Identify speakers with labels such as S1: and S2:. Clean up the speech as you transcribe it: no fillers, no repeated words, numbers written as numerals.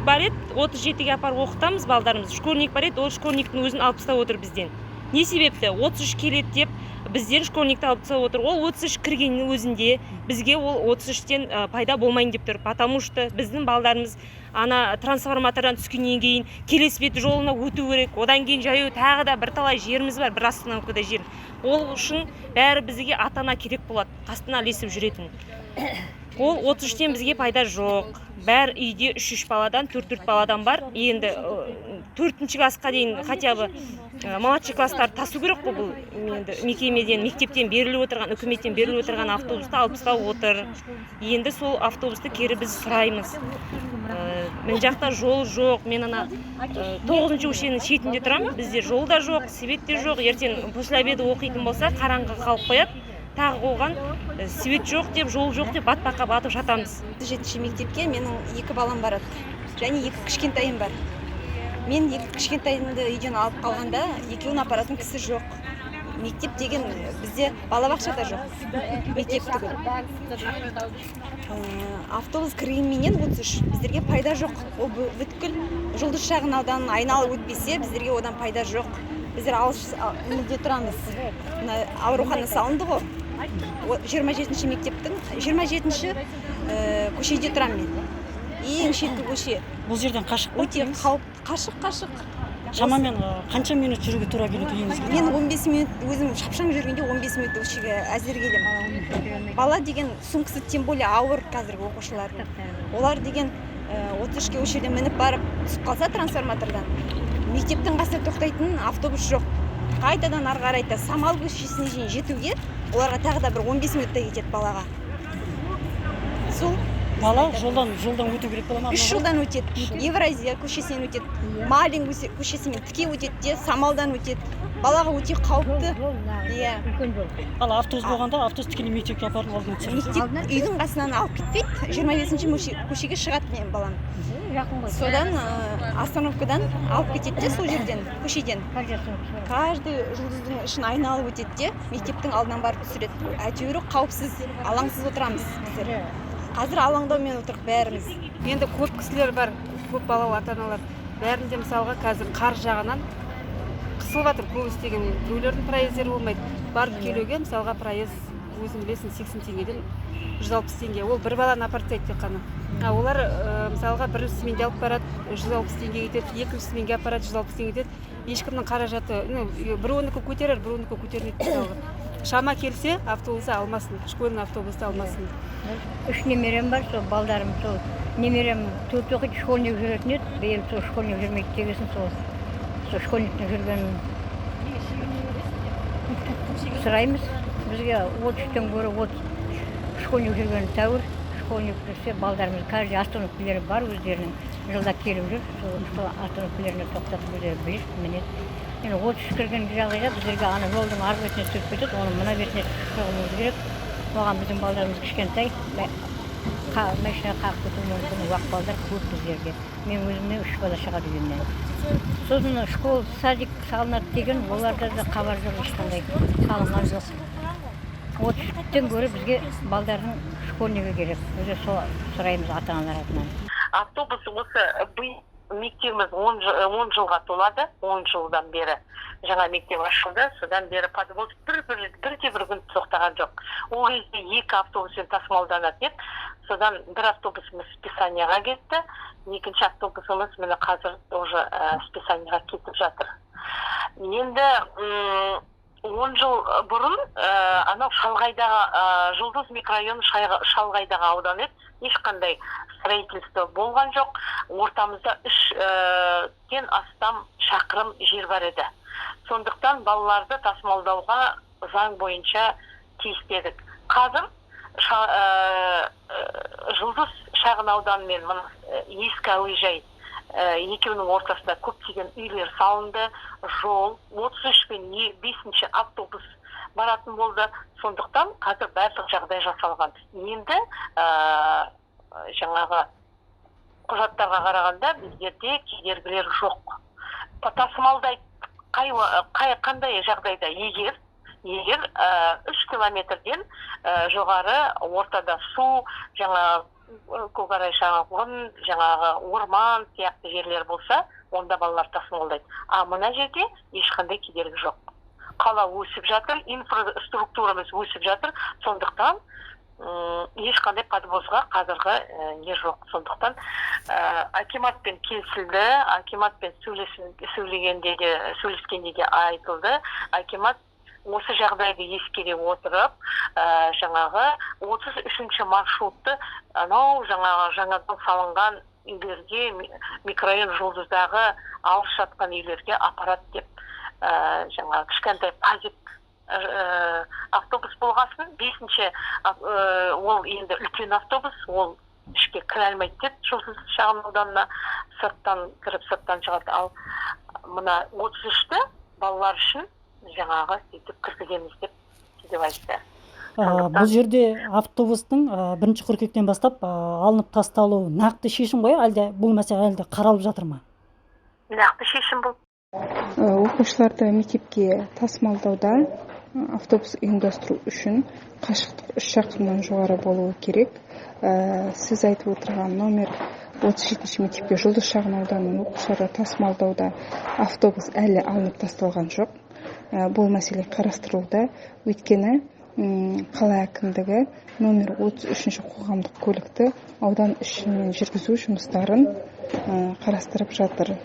S1: бар еді, 37-ге апарып оқытамыз балдарымызды. Школьник бар еді, ол школьниктің өзін алып тастап отыр бізден. Не себепті? 33 келеді деп бізден школьникті алып тастап отыр. Ол 33 кіргеннің өзінде бізге ол 33-тен пайда болмайын деп тұр. Потому что біздің балдарымыз ана трансформатордан түскеннен кейін келесі бет жолына өту керек. Одан кейін жаяу тағы да бірталай жеріміз бар, бір остановкада жер. Ол үшін бәрі бізге ата-ана керек болады, қасына ілесіп жүретін. Ол 33-тен бізге пайда жоқ. Бәр үйде 3-3 баладан, 4-4 баладан бар. Енді 4-ші классқа дейін хотя бы младший класстар тасу керек қой, бұл енді мекемеден, мектептен беріліп отырған, үкіметтен беріліп отырған автобусты алып тастап отыр. Енді сол автобусты кері біз сұраймыз. Мен жақта жол жоқ. Мен ана 9-ші көшенің шетінде тұрам. Бізде жол да жоқ, свет те жоқ. Ертең после обеда оқитын болса, қараңғы қалып қояды. Тағы оған свет жоқ деп, жол жоқ деп батпаққа батып жатамыз.
S2: 7-ші мектепке менің 2 балам барады. Және 2 кішкентайым бар. Мен 2 кішкентайымды үйден алып қалғанда, екеуін апаратын кісі жоқ. Мектеп деген бізде балабақша да жоқ. Мектеп түгіл. Автобус кіргенменен 33. Біздерге пайда жоқ. Ол бүткіл Жұлдыз шағын ауданын айналып өтпесе, біздерге одан пайда жоқ. Біздер алыс неде тұрамыз. Аурухана салынды ғой. 27-ші мектептің 27-ші көшеде тұрам мен. Ең шеткі көше.
S3: Бұл жерден қашық па?
S2: Өте қашық.
S3: Шамамен қанша минут жүруге тура келеді үйіңізге?
S2: Мен 15 минут, өзім шапшаң жүргенде 15 минут өшіге әзір келем. Бала деген сумкасы тем более ауыр қазіргі оқушылар. Олар деген 33-ке өшеден мініп барып түсіп қалса трансформатордан, мектептің қасына тоқтайтын автобус жоқ. Қайтадан ары қарай Самал көшесіне дейін жетуге оларға тағы да бір 15 минутта кетеді балаға. Сол
S3: Бала жолдан өту керек бола ма?
S2: 3 жолдан өтеді. Евразия көшесінен өтеді. Малин көшесімен тіке өтеді де, Самалдан өтеді. Балаға өте қауіпті. Иә.
S3: Ал автобус болғанда автобус тікелей мектепке апарып алдын өтсе.
S2: Мектеп үйдің қасынан алып кетпейді. 25-ші көшеге шығады мен балам. Содан остановкадан алып кетеді де, сол жерден, көшеден. Каждый жұлдыздың ішін айналып өтеді де, мектептің алдынан барып түсіреді. Әйтеуір қауіпсіз, алаңсыз отырамыз біздер. Қазір алаңдаумен отырық бәріміз.
S4: Енді көп кісілер бар, көп балалы ата-аналар. Бәрінде мысалға қазір қар жағынан қысылып жатыр, көп істеген. Біреулердің проездері болмайды. Барып келуге мысалға проезд өзің білесің 80 теңгеден 160 теңге. Ол бір баланы апарып тек қана. Олар мысалға бір сменде алып барады, 160 теңге кетеді, екінші сменге апарады, 160 теңге кетеді. Ешкімнің қаражаты, бір оныкі көтерер, бір оныкі көтермейді мысалға. Шама келсе, автобусы алмасын, школьный автобусты алмасын.
S5: 3 немерем бар, сол балдарым, сол немерем 4 оқиды, школьник жүретін еді, биыл сол школьник жүрмейді дегесін, сол школьниктің жүргенін сұраймыз. Бізге 33-тен гөрі школьник жүргені тәуір, школьник жүрсе балдарымыз каждый остановкалері бар өздерінің, жылда келіп жүр, сол остановкалеріне тоқтатып өздері біледі, мінеді. Енді 33 кірген жағдайда біздерге ана жолдың арғы бетіне түсіп кетеді, оның мына бетіне шығуымыз керек. Оған біздің балдарымыз кішкентай, машина қағып кетуі мүмкін, уақ балдар көп біздерге. Мен өзімнен 3 бала шығады үйімнен. Сосын школ, садик салынады деген, оларда да хабар жоқ, ешқандай салынған жоқ. 33-тен гөрі бізге балдардың школьнигі керек. Өзі сұраймыз ата-аналар атынан.
S6: Автобус осы мектебіміз 10 жылға толады, 10 жылдан бері жаңа мектеп ашылды, содан бері подвоз бірде бір күн тоқтаған жоқ. Ол кезде 2 автобуспен тасымалданады еді, содан бір автобусымыз списанияға кетті, екінші автобусымыз міне қазір уже списанияға кетіп жатыр. Енді 10 жыл бұрын анау шалғайдағы Жұлдыз микрорайоны шалғайдағы аудан еді, ешқандай строительство болған жоқ. Ортамызда 3-тен астам шақырым жер бар еді. Сондықтан балаларды тасымалдауға заң бойынша тиістедік. Қазір Жұлдыз шағын ауданы мен ескі әуежай екеуінің ортасында көптеген үйлер салынды, жол, 33 пен 5-ші автобус баратын болды. Сондықтан қазір барлық жағдай жасалған. Енді жаңағы құжаттарға қарағанда біздерде кедергілер жоқ. Тасымалдайды қандай жағдайда егер 3 километрден жоғары ортада су, жаңа көкарай шағын, жаңағы орман сияқты жерлер болса, онда балалар тасымалдайды. А мына жерде ешқандай кедергі жоқ. Қала өсіп жатыр, инфраструктурамыз өсіп жатыр, сондықтан ешқандай подвозға қазіргі не жоқ. Сондықтан акиматпен келісілді, акиматпен сөйлескенде де айтылды. Акимат осы жағдайды ескере отырып, жаңағы 33-ші маршрутты анау жаңадан салынған үйлерге, микрорайон Жұлдыздағы алыс жатқан үйлерге апарат деп, жаңағы кішкентай пазик автобус болғасын, 5-ші ол енді үлкен автобус, ол ішке кіре алмайды деп, Жұлдыз шағын ауданына сырттан кіріп, сырттан шығады. Ал мына 33-ті балалар үшін жаңағы сөйтіп кіргіземіз деп айтты.
S3: Бұл жерде автобустың 1 қыркүйектен бастап алынып тасталу нақты шешім ғой, әлде бұл мәселе әлде қаралып жатыр ма?
S6: Нақты шешім бұл.
S7: Оқушыларды мектепке тасымалдауда автобус ұйымдастыру үшін қашықтық 3 шақырымнан жоғары болуы керек. Сіз айтып отырған номер 37-ші мектепке Жұлдыз шағын ауданының оқушылары тасымалдауда автобус әлі алынып тасталған жоқ. Бұл мәселе қарастырылуда, өйткені қала әкімдігі номер 33-ші қоғамдық көлікті аудан ішімен жүргізу жұмыстарын қарастырып жатыр.